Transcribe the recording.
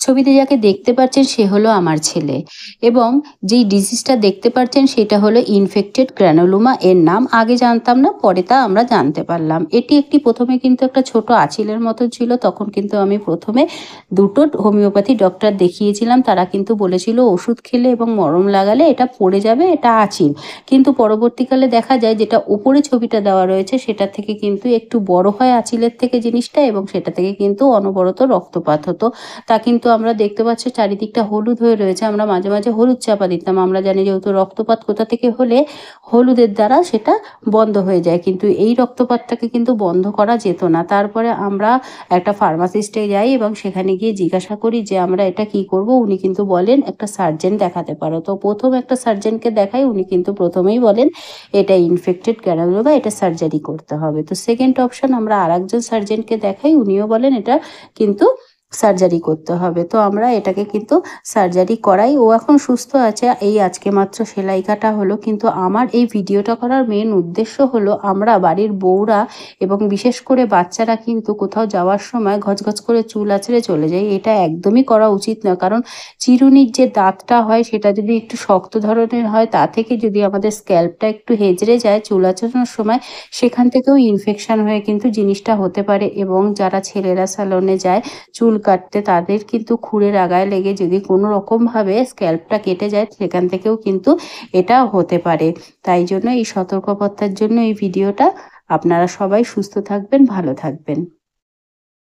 ছবিতে যাকে দেখতে পাচ্ছেন সে হলো আমার ছেলে এবং যেই ডিজিজটা দেখতে পাচ্ছেন সেটা হলো ইনফেক্টেড গ্রানুলোমা। এর নাম আগে জানতাম না, পরে তা আমরা জানতে পারলাম। এটি একটি প্রথমে কিন্তু একটা ছোট আঁচিলের মতো ছিল। তখন কিন্তু আমি প্রথমে দুটো হোমিওপ্যাথি ডক্টর দেখিয়েছিলাম। তারা কিন্তু বলেছিল ওষুধ খেলে এবং মলম লাগালে এটা পড়ে যাবে, এটা আঁচিল। কিন্তু পরবর্তীকালে দেখা যায় যেটা ওপরে ছবিটা দেওয়া রয়েছে সেটা থেকে কিন্তু একটু বড় হয় আঁচিলের থেকে জিনিসটা, এবং সেটা থেকে কিন্তু অনবরত রক্তপাত হতো। তা কিন্তু আমরা দেখতে পাচ্ছি চারিদিকটা হলুদ হয়ে রয়েছে। আমরা মাঝে মাঝে হলুদ চাপা দিতাম। আমরা জানি যেহেতু রক্তপাত কোথা থেকে হলে হলুদের দ্বারা সেটা বন্ধ হয়ে যায়, কিন্তু এই রক্তপাতটাকে কিন্তু বন্ধ করা যেত না। তারপরে আমরা একটা ফার্মাসিস্টে যাই এবং সেখানে গিয়ে জিজ্ঞাসা করি যে আমরা এটা কি করব। উনি কিন্তু বলেন একটা সার্জেন দেখাতে পারো। তো প্রথম একটা সার্জেনকে দেখাই, উনি কিন্তু প্রথমেই বলেন এটা ইনফেক্টেড গ্রানুলোমা, এটা সার্জারি করতে হবে। তো সেকেন্ড অপশন আমরা আরেকজন সার্জেনকে দেখাই, উনিও বলেন এটা কিন্তু সার্জারি করতে হবে। তো আমরা এটাকে কিন্তু সার্জারি করাই। ও এখন সুস্থ আছে, এই আজকে মাত্র সেলাই কাটা হলো। কিন্তু আমার এই ভিডিওটা করার মেন উদ্দেশ্য হলো আমরা বাড়ির বউরা এবং বিশেষ করে বাচ্চারা কিন্তু কোথাও যাওয়ার সময় ঘচঘচ করে চুল আঁচড়ে চলে যায়। এটা একদমই করা উচিত না, কারণ চিরুনির যে দাঁতটা হয় সেটা যদি একটু শক্ত ধরনের হয়, তা থেকে যদি আমাদের স্ক্যাল্পটা একটু হেজড়ে যায় চুল আঁচড়ানোর সময়, সেখান থেকেও ইনফেকশন হয়ে কিন্তু জিনিসটা হতে পারে। এবং যারা ছেলেরা স্যালনে যায় চুল কাটতে, তাদের কিন্তু খুরের আগায় লেগে যদি কোনো রকমভাবে স্ক্যাল্পটা কেটে যায়, সেখান থেকেও কিন্তু এটা হতে পারে। তাই জন্য এই সতর্কবার্তার জন্য এই ভিডিওটা। আপনারা সবাই সুস্থ থাকবেন, ভালো থাকবেন।